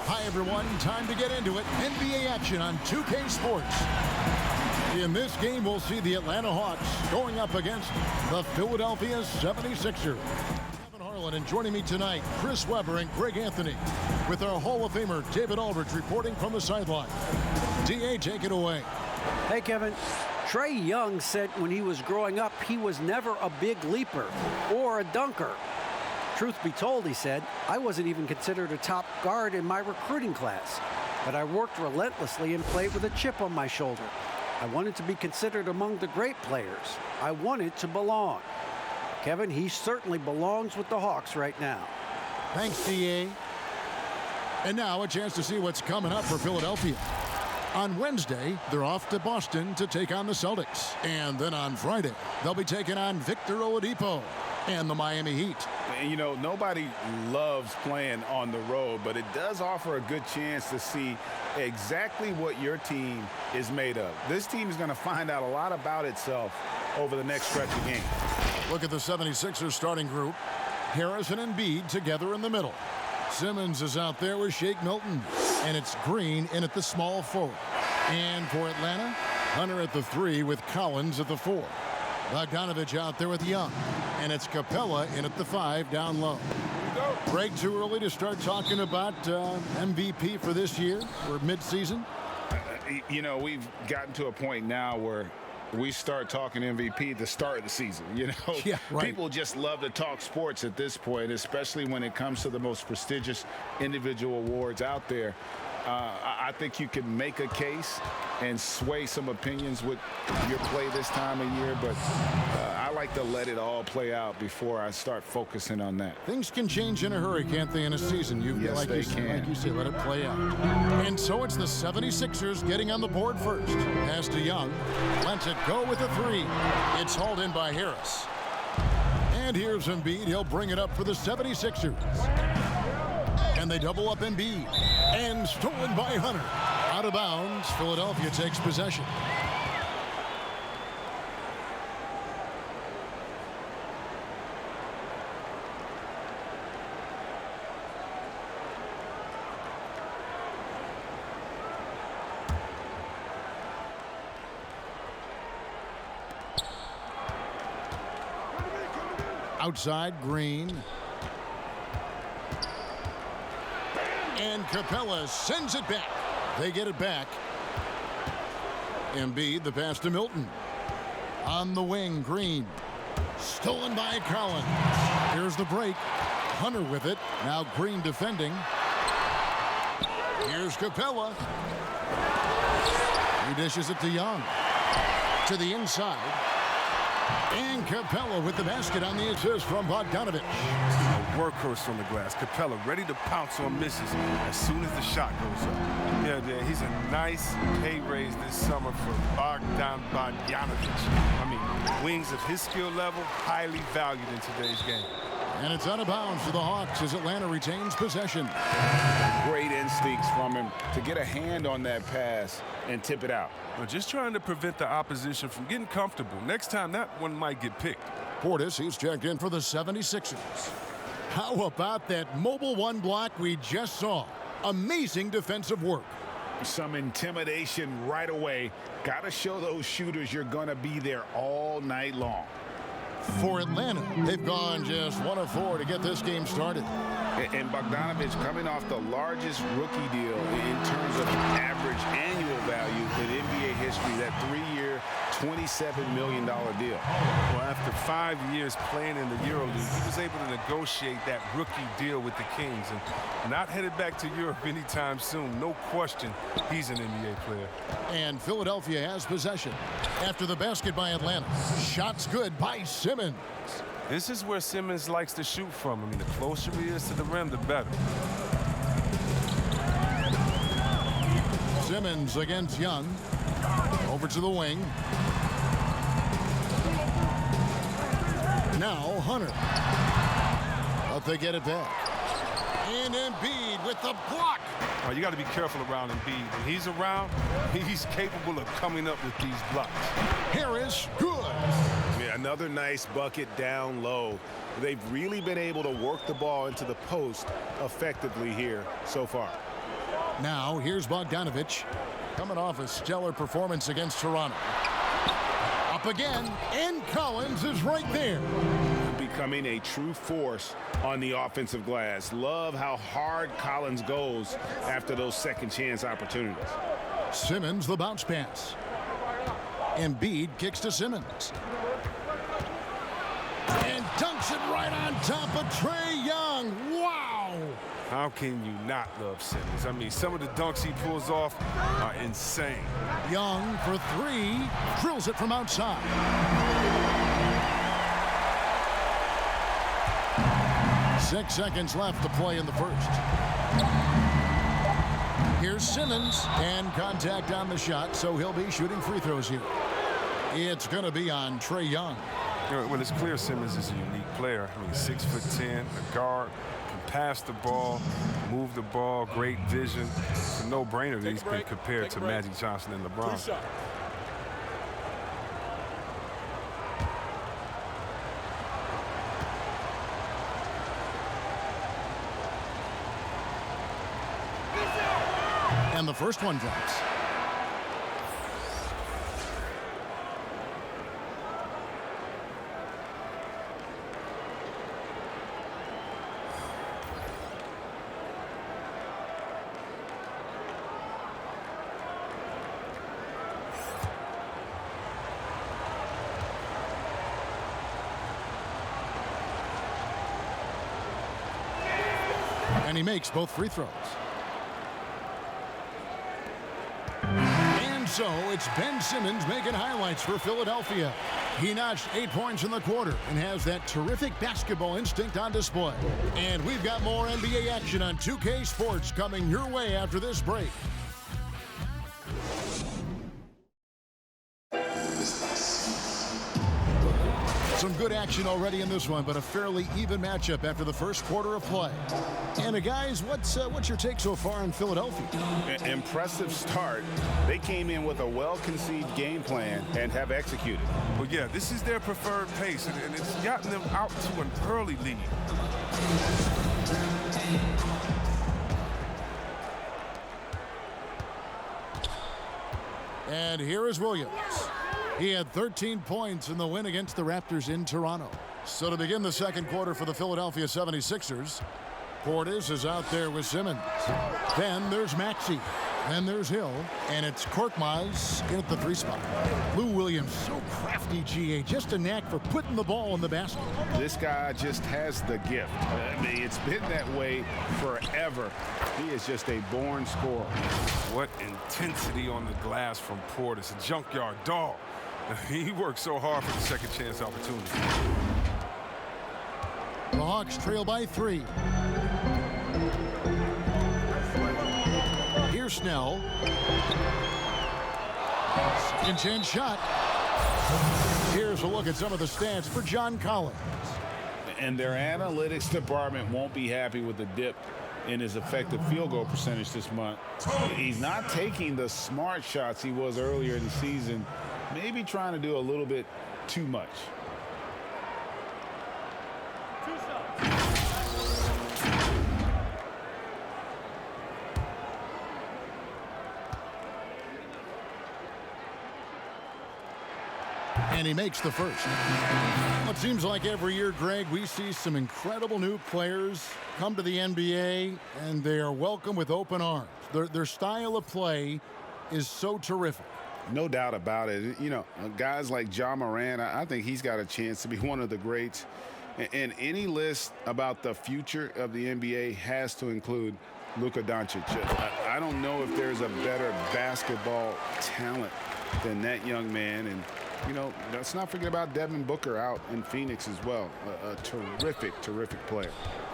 Hi, everyone. Time to get into it. NBA action on 2K Sports. In this game, we'll see the Atlanta Hawks going up against the Philadelphia 76ers. Kevin Harlan, and joining me tonight, Chris Webber and Greg Anthony, with our Hall of Famer David Aldridge reporting from the sideline. DA, take it away. Hey, Kevin. Trey Young said when he was growing up, he was never a big leaper or a dunker. Truth be told, he said, I wasn't even considered a top guard in my recruiting class, but I worked relentlessly and played with a chip on my shoulder. I wanted to be considered among the great players. I wanted to belong. Kevin, he certainly belongs with the Hawks right now. Thanks, DA. And now a chance to see what's coming up for Philadelphia. On Wednesday, they're off to Boston to take on the Celtics. And then on Friday, they'll be taking on Victor Oladipo and the Miami Heat. And, you know, nobody loves playing on the road, but it does offer a good chance to see exactly what your team is made of. This team is going to find out a lot about itself over the next stretch of games. Look at the 76ers starting group. Harris and Embiid together in the middle. Simmons is out there with Shake Milton. And it's Green in at the small forward. And for Atlanta, Hunter at the 3 with Collins at the 4. Bogdanovich out there with Young. And it's Capella in at the 5 down low. Greg, too early to start talking about MVP for this year or midseason? You know, we've gotten to a point now where we start talking MVP at the start of the season. You know, yeah, right. People just love to talk sports at this point, especially when it comes to the most prestigious individual awards out there. I think you can make a case and sway some opinions with your play this time of year, but I like to let it all play out before I start focusing on that. Things can change in a hurry, can't they, in a season? Yes, like they can. can. Like you say, let it play out. And so it's the 76ers getting on the board first. Pass to Young. Lets it go with the 3. It's hauled in by Harris. And here's Embiid. He'll bring it up for the 76ers. And they double up Embiid. And stolen by Hunter. Out of bounds. Philadelphia takes possession. Outside, Green. And Capella sends it back. They get it back. Embiid, the pass to Milton. On the wing, Green. Stolen by Collins. Here's the break. Hunter with it. Now Green defending. Here's Capella. He dishes it to Young. To the inside. And Capella with the basket on the assist from Bogdanovich. A workhorse on the glass. Capella ready to pounce on misses as soon as the shot goes up. Yeah, he's a nice pay raise this summer for Bogdanovich. I mean, wings of his skill level, highly valued in today's game. And it's out of bounds for the Hawks as Atlanta retains possession. Great instincts from him to get a hand on that pass and tip it out. Well, just trying to prevent the opposition from getting comfortable. Next time, that one might get picked. Portis, he's checked in for the 76ers. How about that mobile 1 block we just saw? Amazing defensive work. Some intimidation right away. Got to show those shooters you're going to be there all night long. For Atlanta, they've gone just 1 of 4 to get this game started. And Bogdanovich coming off the largest rookie deal in terms of average annual value in NBA history, that 3-year, $27 million deal. Well, after 5 years playing in the EuroLeague, he was able to negotiate that rookie deal with the Kings. And not headed back to Europe anytime soon. No question, he's an NBA player. And Philadelphia has possession. After the basket by Atlanta. Shots good by Simmons. This is where Simmons likes to shoot from. I mean, the closer he is to the rim, the better. Simmons against Young. Over to the wing. Now Hunter. But they get it back. And Embiid with the block. Oh, you got to be careful around Embiid. When he's around, he's capable of coming up with these blocks. Harris, good. Yeah, another nice bucket down low. They've really been able to work the ball into the post effectively here so far. Now, here's Bogdanovich, coming off a stellar performance against Toronto. Up again, and Collins is right there. Becoming a true force on the offensive glass. Love how hard Collins goes after those second chance opportunities. Simmons, the bounce pass. Embiid kicks to Simmons. And dunks it right on top of Trey Young. Wow! How can you not love Simmons? I mean, some of the dunks he pulls off are insane. Young for three, drills it from outside. Six seconds left to play in the first. Here's Simmons, and contact on the shot, so he'll be shooting free throws here. It's going to be on Trey Young. Well, it's clear Simmons is a unique player. I mean, 6'10", a guard, can pass the ball, move the ball, great vision. It's a no-brainer that he's been compared to Magic Johnson and LeBron. And the first one drops. And he makes both free throws. And so it's Ben Simmons making highlights for Philadelphia. He notched 8 points in the quarter and has that terrific basketball instinct on display. And we've got more NBA action on 2K Sports coming your way after this break. Some good action already in this one, but a fairly even matchup after the first quarter of play. And guys, what's your take so far in Philadelphia? Impressive start. They came in with a well-conceived game plan and have executed. Well, yeah, this is their preferred pace, and it's gotten them out to an early lead. And here is Williams. He had 13 points in the win against the Raptors in Toronto. So to begin the second quarter for the Philadelphia 76ers, Portis is out there with Simmons. Then there's Maxey. Then there's Hill. And it's Korkmaz in at the 3 spot. Lou Williams, so crafty, GA. Just a knack for putting the ball in the basket. This guy just has the gift. I mean, it's been that way forever. He is just a born scorer. What intensity on the glass from Portis, a junkyard dog. He worked so hard for the second chance opportunity. The Hawks trail by 3. Here's Snell. Second chance shot. Here's a look at some of the stats for John Collins. And their analytics department won't be happy with the dip in his effective field goal percentage this month. He's not taking the smart shots he was earlier in the season. Maybe trying to do a little bit too much. And he makes the first. It seems like every year, Greg, we see some incredible new players come to the NBA, and they are welcome with open arms. Their style of play is so terrific. No doubt about it. You know, guys like Ja Morant, I think he's got a chance to be one of the greats. And any list about the future of the NBA has to include Luka Doncic. I don't know if there's a better basketball talent than that young man. And, you know, let's not forget about Devin Booker out in Phoenix as well. A terrific, terrific player.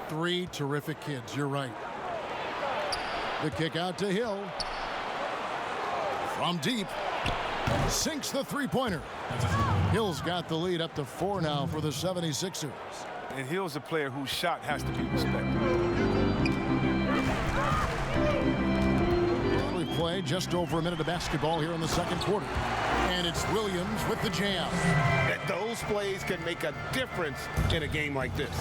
3 terrific kids, you're right. The kick out to Hill. From deep. Sinks the 3-pointer. Hill's got the lead up to 4 now for the 76ers. And Hill's a player whose shot has to be respected. We play just over a minute of basketball here in the second quarter. And it's Williams with the jam. Those plays can make a difference in a game like this.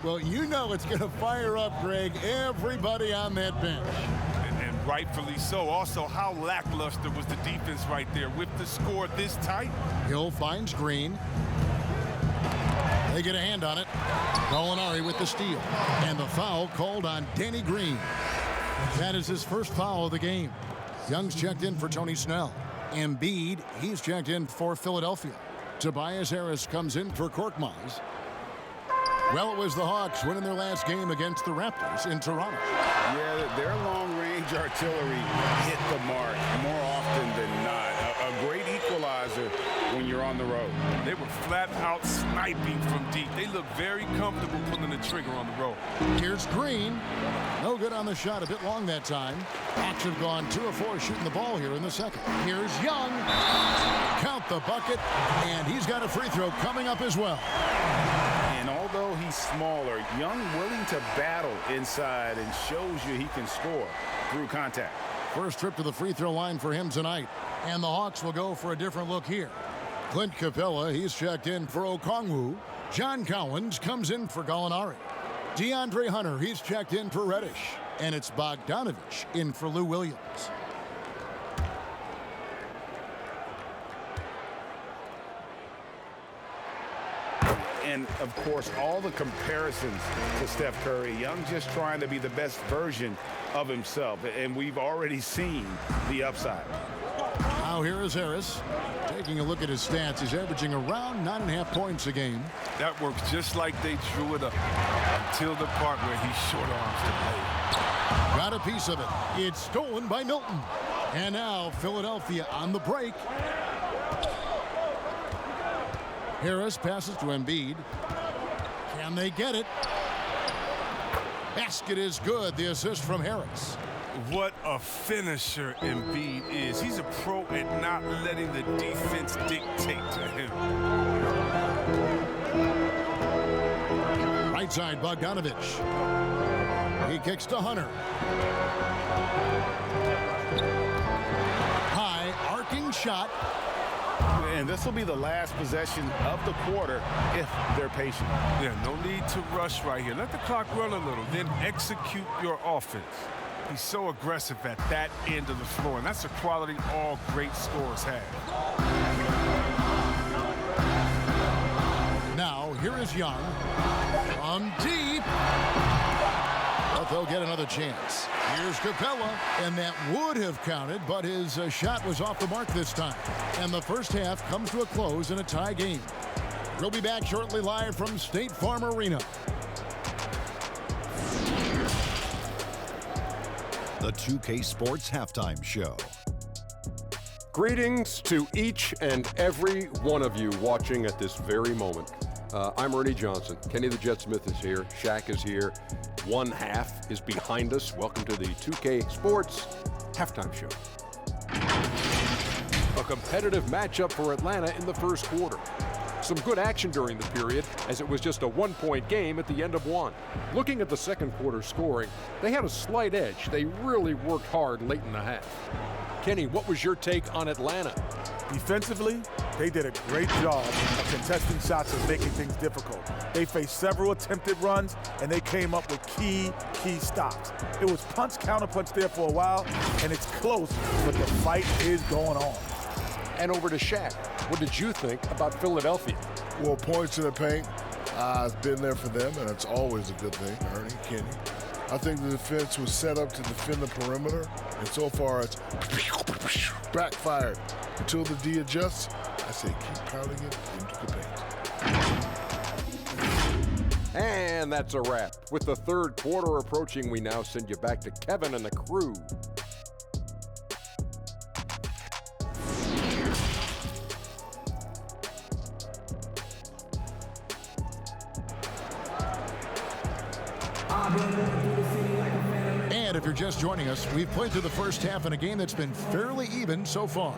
Well, you know it's going to fire up, Greg, everybody on that bench. Rightfully so. Also, how lackluster was the defense right there with the score this tight? Hill finds Green. They get a hand on it. Gallinari with the steal. And the foul called on Danny Green. That is his first foul of the game. Young's checked in for Tony Snell. Embiid, he's checked in for Philadelphia. Tobias Harris comes in for Korkmaz. Well, it was the Hawks winning their last game against the Raptors in Toronto. Yeah, their long-range artillery hit the mark more often than not. A great equalizer when you're on the road. They were flat out sniping from deep. They look very comfortable pulling the trigger on the road. Here's Green. No good on the shot, a bit long that time. Hawks have gone 2 of 4 shooting the ball here in the second. Here's Young. Count the bucket, and he's got a free throw coming up as well. And although he's smaller, Young willing to battle inside and shows you he can score through contact. First trip to the free throw line for him tonight. And the Hawks will go for a different look here. Clint Capella, he's checked in for Okongwu. John Cowens comes in for Gallinari. DeAndre Hunter, he's checked in for Reddish. And it's Bogdanovich in for Lou Williams. And, of course, all the comparisons to Steph Curry. Young just trying to be the best version of himself. And we've already seen the upside. Now here is Harris. Taking a look at his stats, he's averaging around 9.5 points a game. That works just like they drew it up until the part where he short arms the play. Got a piece of it. It's stolen by Milton. And now Philadelphia on the break. Harris passes to Embiid. Can they get it? Basket is good. The assist from Harris. What a finisher Embiid is. He's a pro at not letting the defense dictate to him. Right side, Bogdanovich. He kicks to Hunter. High, arcing shot. And this will be the last possession of the quarter if they're patient. Yeah, no need to rush right here. Let the clock run a little, then execute your offense. He's so aggressive at that end of the floor, and that's a quality all great scorers have. Now, here is Young. From deep. But they'll get another chance. Here's Capella, and that would have counted, but his shot was off the mark this time. And the first half comes to a close in a tie game. We'll be back shortly live from State Farm Arena. The 2K Sports Halftime Show. Greetings to each and every one of you watching at this very moment. I'm Ernie Johnson. Kenny the Jet Smith is here. Shaq is here. One half is behind us. Welcome to the 2K Sports Halftime Show. A competitive matchup for Atlanta in the first quarter. Some good action during the period, as it was just a one-point game at the end of one. Looking at the second quarter scoring, they had a slight edge. They really worked hard late in the half. Kenny, what was your take on Atlanta? Defensively, they did a great job of contesting shots and making things difficult. They faced several attempted runs, and they came up with key stops. It was punch, counterpunch there for a while, and it's close, but the fight is going on. And over to Shaq. What did you think about Philadelphia? Well, points in the paint, I've been there for them, and it's always a good thing, Ernie, Kenny. I think the defense was set up to defend the perimeter, and so far it's backfired. Until the D adjusts, I say keep pounding it into the paint. And that's a wrap. With the third quarter approaching, we now send you back to Kevin and the crew. And if you're just joining us, we've played through the first half in a game that's been fairly even so far.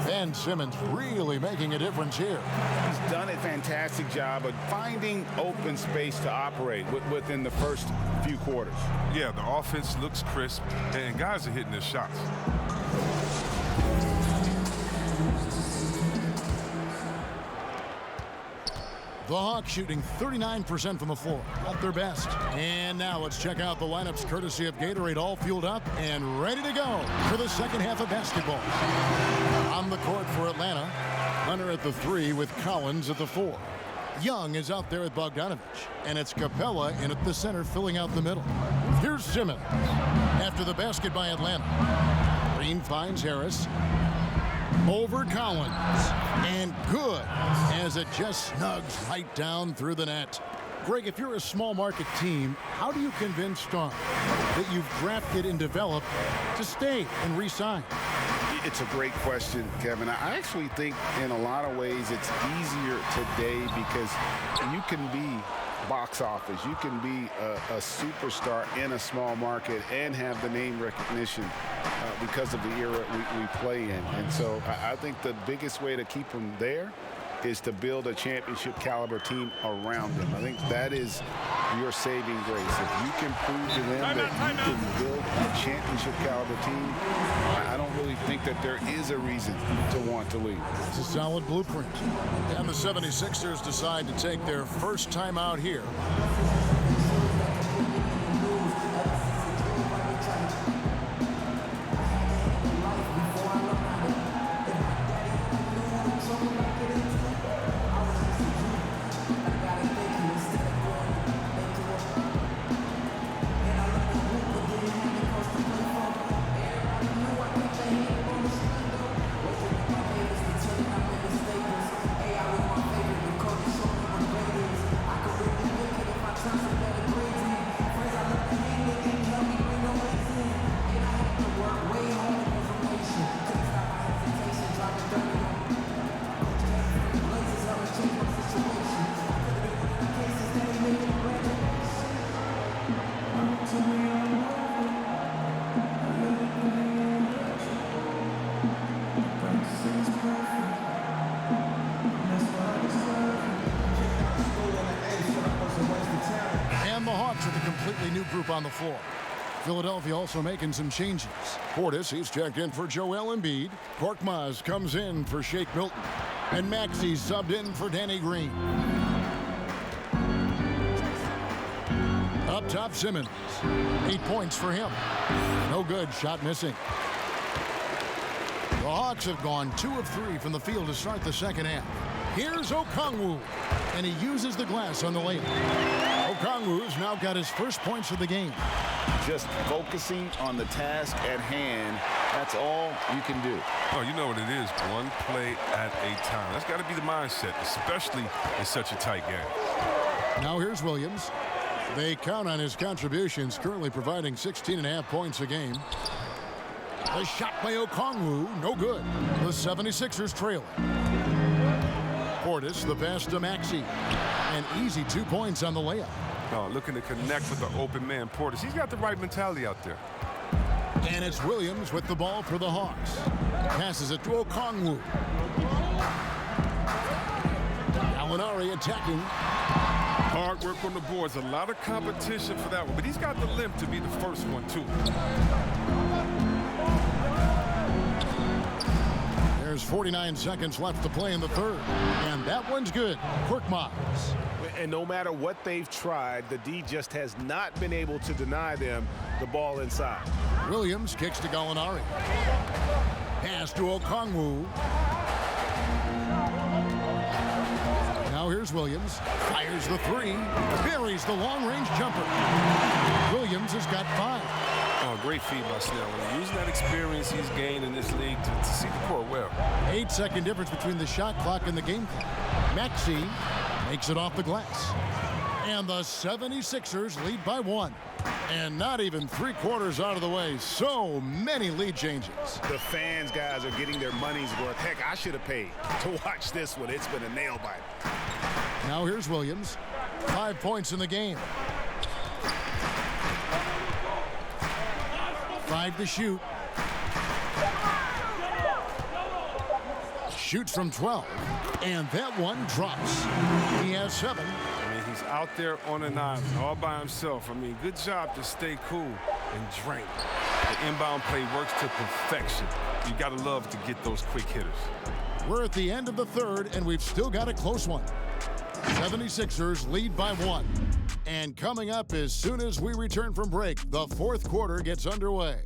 And Simmons really making a difference here. He's done a fantastic job of finding open space to operate within the first few quarters. Yeah, the offense looks crisp, and guys are hitting their shots. The Hawks shooting 39% from the floor, not their best. And now let's check out the lineups courtesy of Gatorade, all fueled up and ready to go for the second half of basketball. On the court for Atlanta, Hunter at the 3 with Collins at the 4. Young is out there with Bogdanovich, and it's Capella in at the center filling out the middle. Here's Simmons after the basket by Atlanta. Green finds Harris. Over Collins, and good as it just snugs right down through the net. Greg, if you're a small market team, how do you convince stars that you've drafted and developed to stay and re-sign? It's a great question, Kevin. I actually think in a lot of ways it's easier today because you can be box office. You can be a superstar in a small market and have the name recognition because of the era we play in. And so I think the biggest way to keep them there is to build a championship caliber team around them. I think that is your saving grace. If you can prove to them that you can build a championship caliber team, I don't really think that there is a reason to want to leave. It's a solid blueprint. And the 76ers decide to take their first time out here. New group on the floor. Philadelphia also making some changes. Portis, he's checked in for Joel Embiid. Korkmaz comes in for Shake Milton. And Maxey subbed in for Danny Green. Up top, Simmons. 8 points for him. No good, shot missing. The Hawks have gone 2 of 3 from the field to start the second half. Here's Okongwu, and he uses the glass on the layup. Okongwu's now got his first points of the game. Just focusing on the task at hand, that's all you can do. Oh, you know what it is, one play at a time. That's got to be the mindset, especially in such a tight game. Now here's Williams. They count on his contributions, currently providing 16.5 points a game. The shot by Okongwu, no good. The 76ers trail. Portis, the pass to Maxey. An easy 2 points on the layup. Oh, looking to connect with the open man, Portis. He's got the right mentality out there. And it's Williams with the ball for the Hawks. Passes it to Okongwu. Gallinari attacking. Hard work on the boards. A lot of competition for that one, but he's got the limp to be the first one, too. There's 49 seconds left to play in the third. And that one's good. Korkmaz. And no matter what they've tried, the D just has not been able to deny them the ball inside. Williams kicks to Gallinari. Pass to Okongwu. Now here's Williams. Fires the 3. Buries the long-range jumper. Williams has got 5. Oh, great feed by Snell. And using that experience he's gained in this league to see the court well. 8-second difference between the shot clock and the game clock. Maxey makes it off the glass. And the 76ers lead by 1. And not even 3/4 out of the way. So many lead changes. The fans, guys, are getting their money's worth. Heck, I should have paid to watch this one. It's been a nail biter. Now here's Williams. 5 points in the game. 5 to shoot. Shoots from 12. And that one drops. He has 7. I mean, he's out there on an island all by himself. I mean, good job to stay cool and drink. The inbound play works to perfection. You got to love to get those quick hitters. We're at the end of the third, and we've still got a close one. 76ers lead by 1. And coming up as soon as we return from break, the fourth quarter gets underway.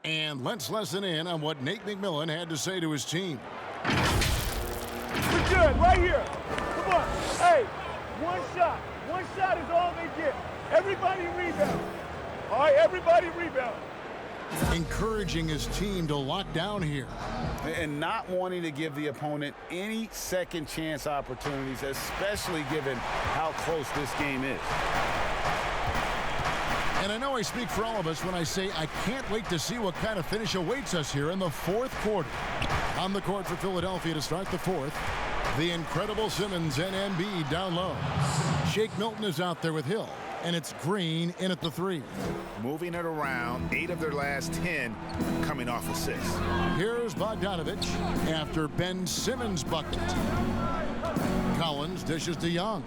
And let's listen in on what Nate McMillan had to say to his team. We're good, right here. Come on. Hey, one shot. One shot is all they get. Everybody rebound. All right, everybody rebound. Encouraging his team to lock down here. And not wanting to give the opponent any second chance opportunities, especially given how close this game is. And I know I speak for all of us when I say I can't wait to see what kind of finish awaits us here in the fourth quarter. On the court for Philadelphia to start the fourth, the incredible Simmons and Embiid down low. Shake Milton is out there with Hill, and it's Green in at the 3. Moving it around, 8 of their last 10 coming off assists. Here's Bogdanovich after Ben Simmons' bucket. Collins dishes to Young.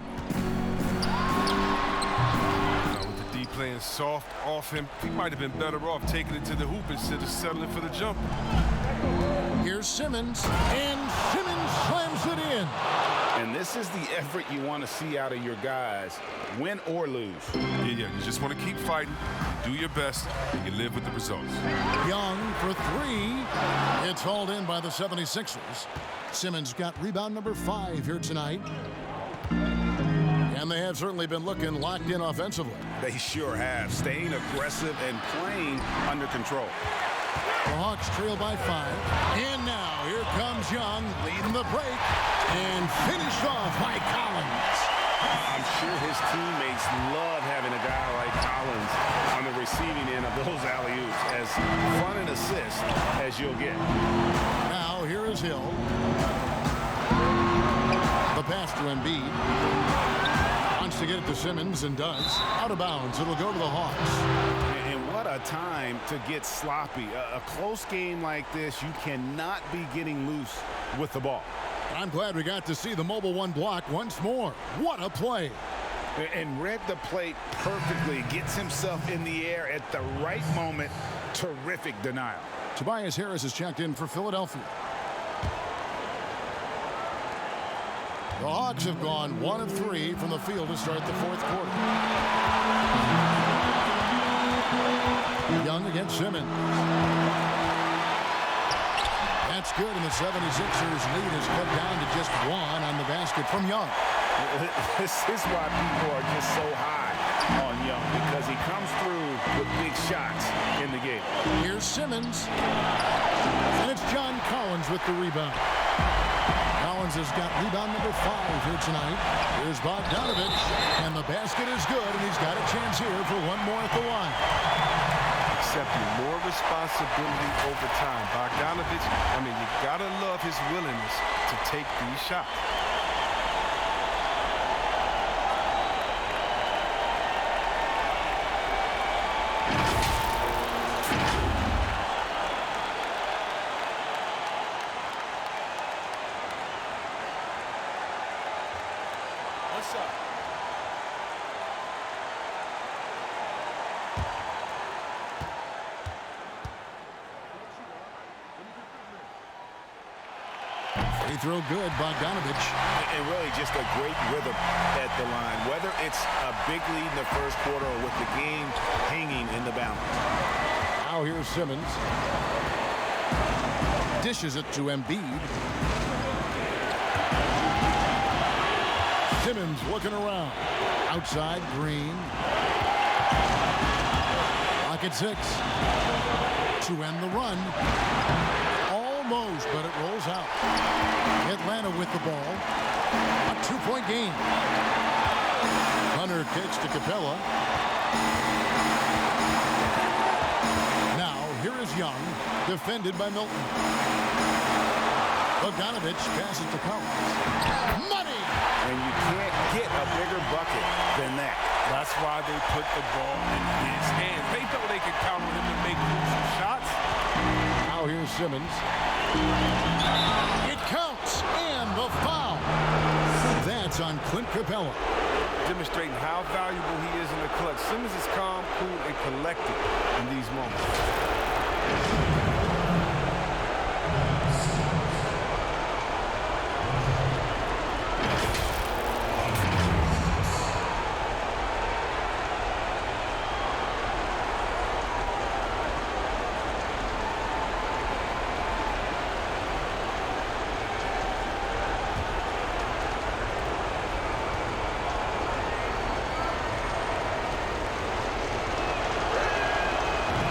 Playing soft off him, he might have been better off taking it to the hoop instead of settling for the jumper. Here's Simmons, and Simmons slams it in. And this is the effort you want to see out of your guys, win or lose. Yeah, you just want to keep fighting, do your best, and you live with the results. Young for 3. It's hauled in by the 76ers. Simmons got rebound number 5 here tonight. And they have certainly been looking locked in offensively. They sure have, staying aggressive and playing under control. The Hawks trail by 5. And now here comes Young leading the break and finished off by Collins. I'm sure his teammates love having a guy like Collins on the receiving end of those alley-oops. As fun an assist as you'll get. Now here is Hill. The pass to Embiid. Wants to get it to Simmons and does. Out of bounds. It'll go to the Hawks. And what a time to get sloppy. A close game like this, you cannot be getting loose with the ball. I'm glad we got to see the mobile 1 block once more. What a play. And read the plate perfectly. Gets himself in the air at the right moment. Terrific denial. Tobias Harris is checked in for Philadelphia. The Hawks have gone 1 of 3 from the field to start the fourth quarter. Young against Simmons. That's good, and the 76ers lead is cut down to just 1 on the basket from Young. This is why people are just so high on Young, because he comes through with big shots in the game. Here's Simmons. And it's John Collins with the rebound. Collins has got rebound number 5 here tonight. Here's Bogdanovich, and the basket is good, and he's got a chance here for 1 more at the line. Accepting more responsibility over time. Bogdanovich, I mean, you gotta love his willingness to take these shots. Free throw good, Bogdanovich. And really just a great rhythm at the line, whether it's a big lead in the first quarter or with the game hanging in the balance. Now here's Simmons. Dishes it to Embiid. Simmons looking around. Outside, Green. Pocket 6. To end the run. Almost, but it rolls out. Atlanta with the ball. A 2-point game. Hunter kicks to Capella. Now, here is Young, defended by Milton. Bogdanovich passes to Collins. Money! And you can't get a bigger bucket than that. That's why they put the ball in his hands. They know they can count on him to make crucial shots. Now here's Simmons. It counts, and the foul. That's on Clint Capella. Demonstrating how valuable he is in the clutch. Simmons is calm, cool, and collected in these moments.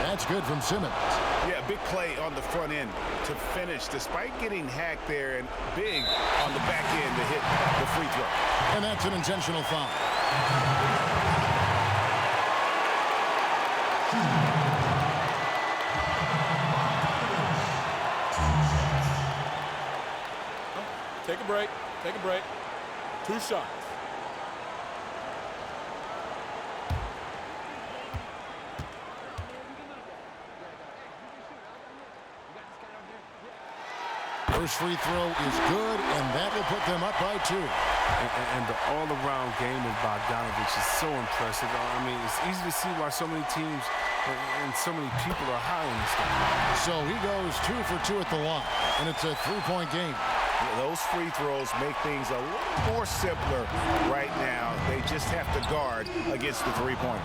That's good from Simmons. Yeah, big play on the front end to finish, despite getting hacked there, and big on the back end to hit the free throw. And that's an intentional foul. Take a break. Take a break. 2 shots. First free throw is good, and that will put them up by 2. And the all-around game of Bogdanovich is so impressive. I mean, it's easy to see why so many teams and so many people are high on this guy. So he goes 2 for 2 at the line, and it's a 3-point game. Yeah, those free throws make things a little more simpler right now. They just have to guard against the three-point.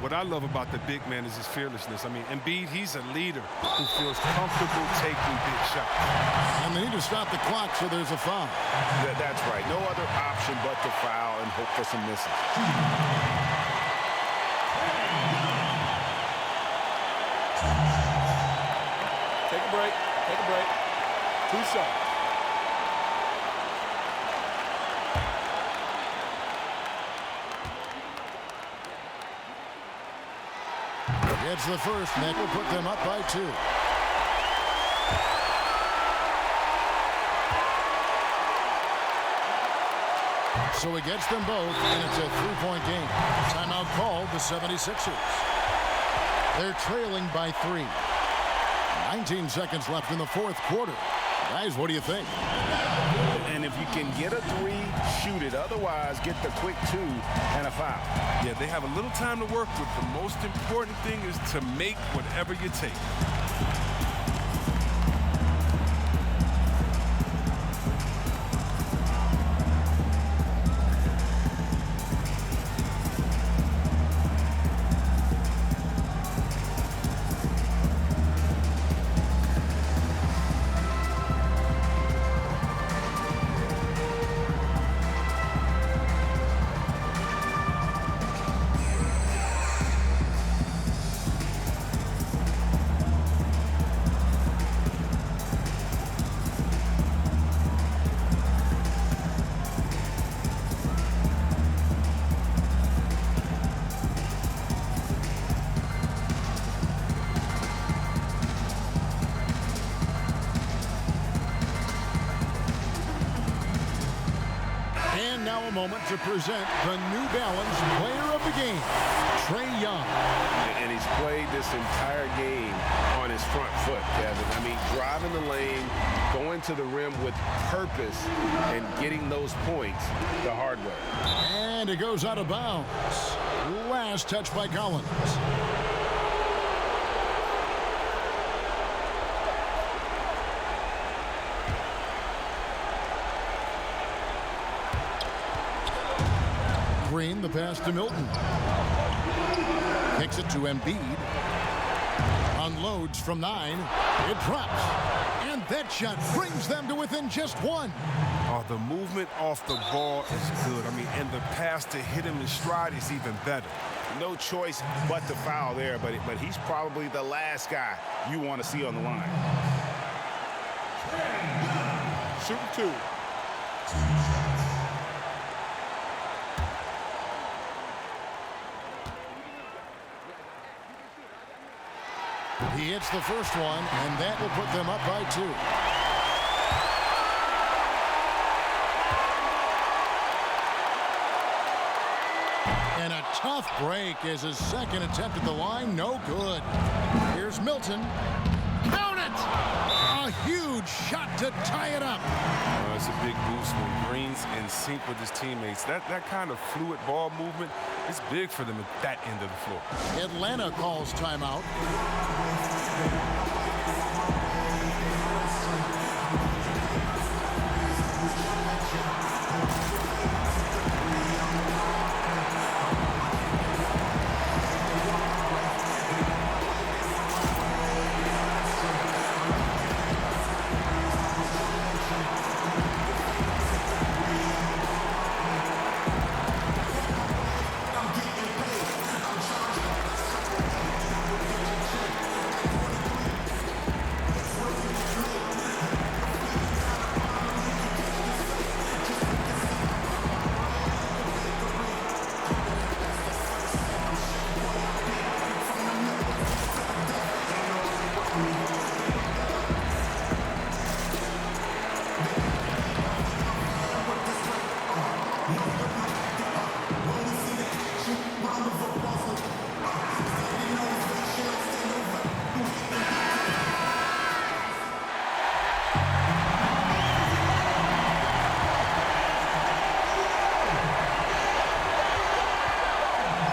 What I love about the big man is his fearlessness. I mean, Embiid, he's a leader who feels comfortable taking big shots. And they need to stop the clock, so there's a foul. That's right. No other option but to foul and hope for some misses. Take a break. Take a break. 2 shots. It's the first, and that will put them up by 2. So he gets them both, and it's a 3-point game. Timeout called the 76ers. They're trailing by 3. 19 seconds left in the 4th quarter. Guys, what do you think? And if you can get a 3, shoot it. Otherwise, get the quick 2 and a foul. Yeah, they have a little time to work with. The most important thing is to make whatever you take. Now a moment to present the New Balance Player of the Game, Trey Young. And he's played this entire game on his front foot, Kevin. I mean, driving the lane, going to the rim with purpose, and getting those points the hard way. And it goes out of bounds. Last touch by Collins. Green, the pass to Milton. Kicks it to Embiid. Unloads from 9. It drops. And that shot brings them to within just 1. Oh, the movement off the ball is good. I mean, and the pass to hit him in stride is even better. No choice but to foul there, but he's probably the last guy you want to see on the line. Shooting 2. He hits the first one, and that will put them up by 2. And a tough break as his second attempt at the line, no good. Here's Milton. Count it! A huge shot to tie it up. It's a big boost when Green's in sync with his teammates. That kind of fluid ball movement is big for them at that end of the floor. Atlanta calls timeout.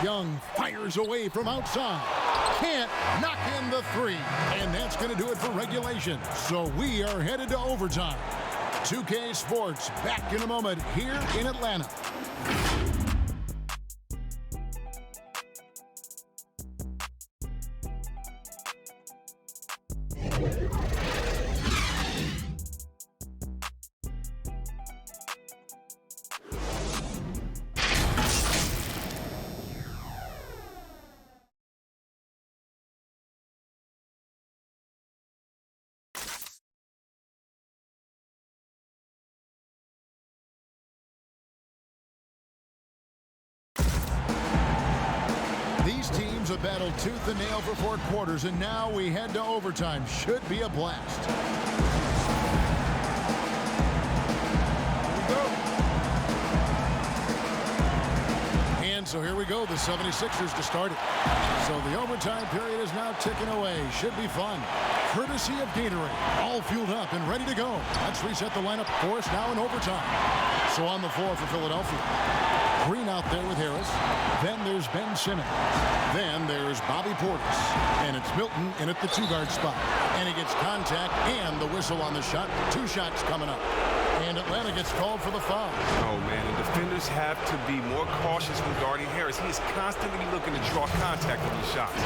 Young fires away from outside. Can't knock in the three. And that's going to do it for regulation. So we are headed to overtime. 2K Sports back in a moment here in Atlanta. These teams have battled tooth and nail for 4 quarters, and now we head to overtime. Should be a blast. And so here we go, the 76ers to start it. So the overtime period is now ticking away. Should be fun. Courtesy of Gatorade. All fueled up and ready to go. Let's reset the lineup for us now in overtime. So on the floor for Philadelphia. Green out there with Harris. Then there's Ben Simmons. Then there's Bobby Portis. And it's Milton in at the 2-guard spot. And he gets contact and the whistle on the shot. 2 shots coming up. And Atlanta gets called for the foul. Oh, man, the defenders have to be more cautious when guarding Harris. He is constantly looking to draw contact on these shots.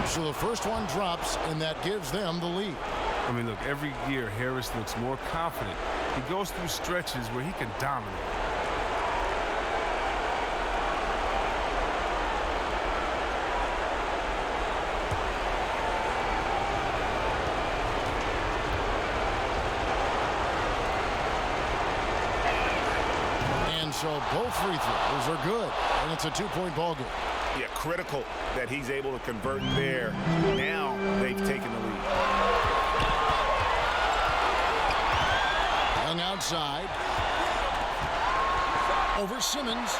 So the first one drops, and that gives them the lead. I mean, look, every year Harris looks more confident. He goes through stretches where he can dominate. And so both free throws are good, and it's a 2-point ball game. Yeah, critical that he's able to convert there. Now they've taken the lead. Young outside. Over Simmons.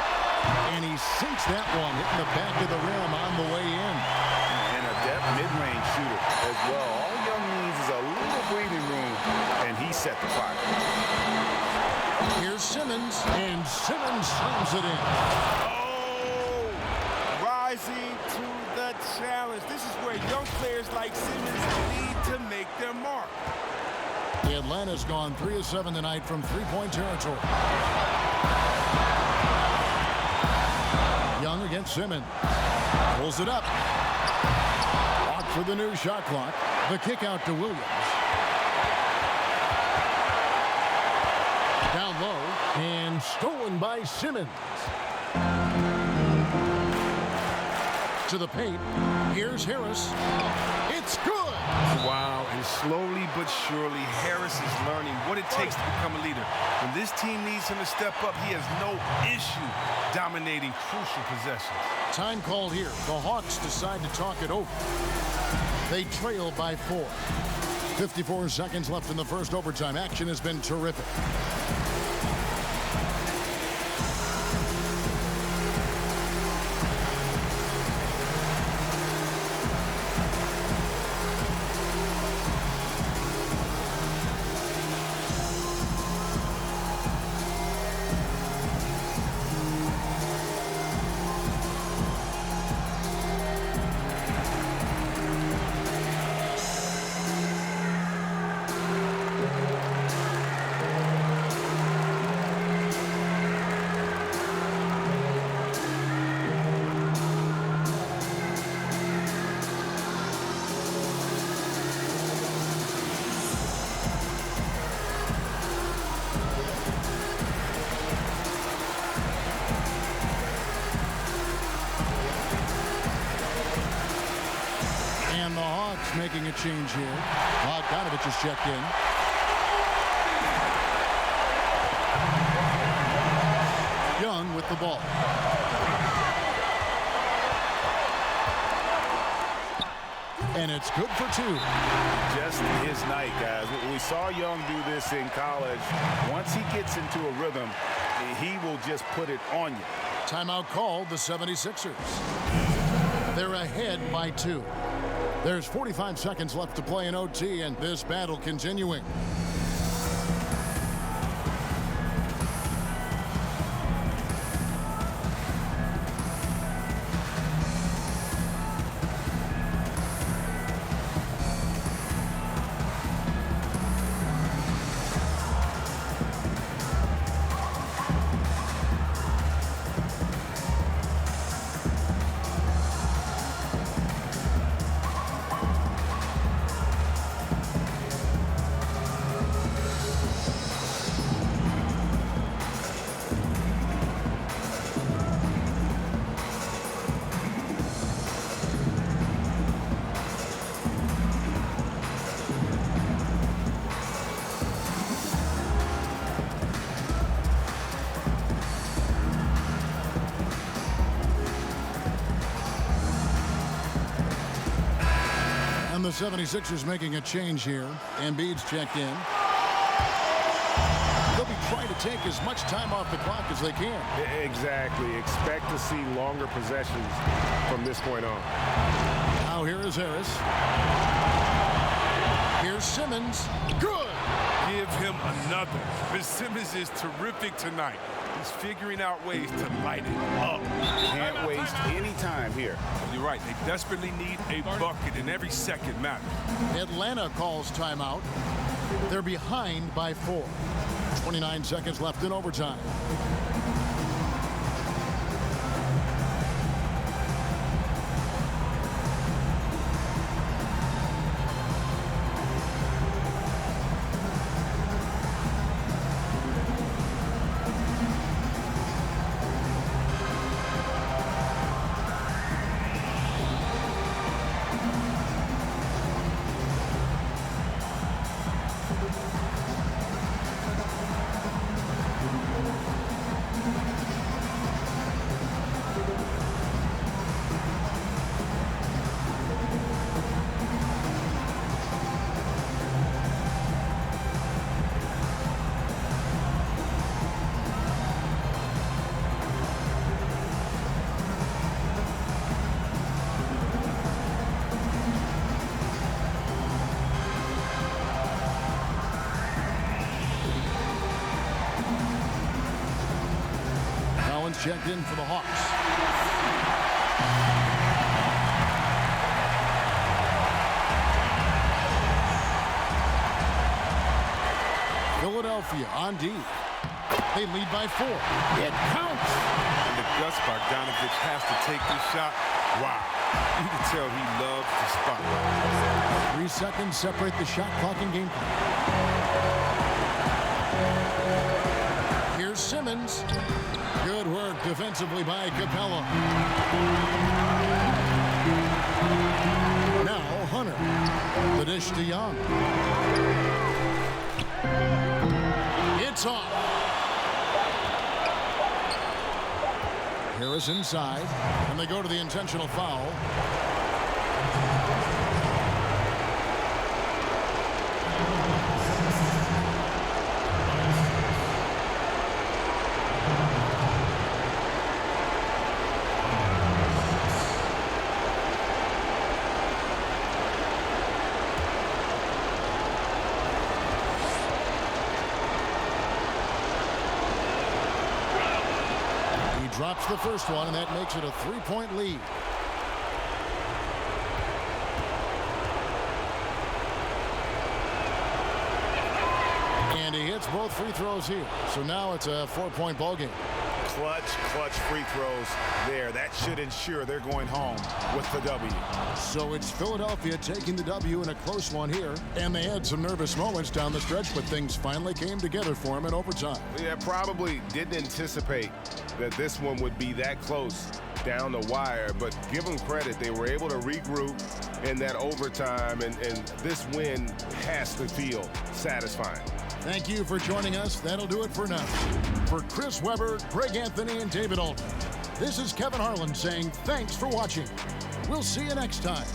And he sinks that one, hitting the back of the rim on the way in. And a depth mid-range shooter as well. All Young needs is a little breathing room, and he set the fire. Here's Simmons, and Simmons slams it in. Rising to the challenge. This is where young players like Simmons need to make their mark. The Atlanta's gone 3 of 7 tonight from 3-point territory. Young against Simmons. Pulls it up. Blocked for the new shot clock. The kick out to Williams. Down low and stolen by Simmons. To the paint. Here's Harris. It's good. Wow, and slowly but surely, Harris is learning what it takes to become a leader. When this team needs him to step up, he has no issue dominating crucial possessions. Time called here. The Hawks decide to talk it over. They trail by 4. 54 seconds left in the first overtime. Action has been terrific. And the Hawks making a change here. Bogdanovich is checked in. Young with the ball. And it's good for 2. Just his night, guys. We saw Young do this in college. Once he gets into a rhythm, he will just put it on you. Timeout called, the 76ers. They're ahead by 2. There's 45 seconds left to play in OT, and this battle continuing. And the 76ers making a change here. Embiid's checked in. They'll be trying to take as much time off the clock as they can. Exactly. Expect to see longer possessions from this point on. Now here is Harris. Here's Simmons. Good. Give him another. But Simmons is terrific tonight. He's figuring out ways to light it up. Can't waste any time here. You're right. They desperately need a bucket, and every second matters. Atlanta calls timeout. They're behind by 4. 29 seconds left in overtime. Checked in for the Hawks. Philadelphia on D. They lead by 4. It counts. And the Gus Bogdanovich has to take this shot. Wow. You can tell he loves the spotlight. 3 seconds separate the shot clock and game clock. Here's Simmons. Good work defensively by Capella. Now Hunter. The dish to Young. It's off. Harris inside, and they go to the intentional foul. Drops the first one, and that makes it a 3-point lead. And he hits both free throws here. So now it's a 4-point ball game. Clutch free throws there. That should ensure they're going home with the W. So it's Philadelphia taking the W in a close one here. And they had some nervous moments down the stretch, but things finally came together for them in overtime. Yeah, probably didn't anticipate that this one would be that close down the wire, but give them credit. They were able to regroup in that overtime, and this win has to feel satisfying. Thank you for joining us. That'll do it for now. For Chris Webber, Greg Anthony, and David Alton, this is Kevin Harlan saying thanks for watching. We'll see you next time.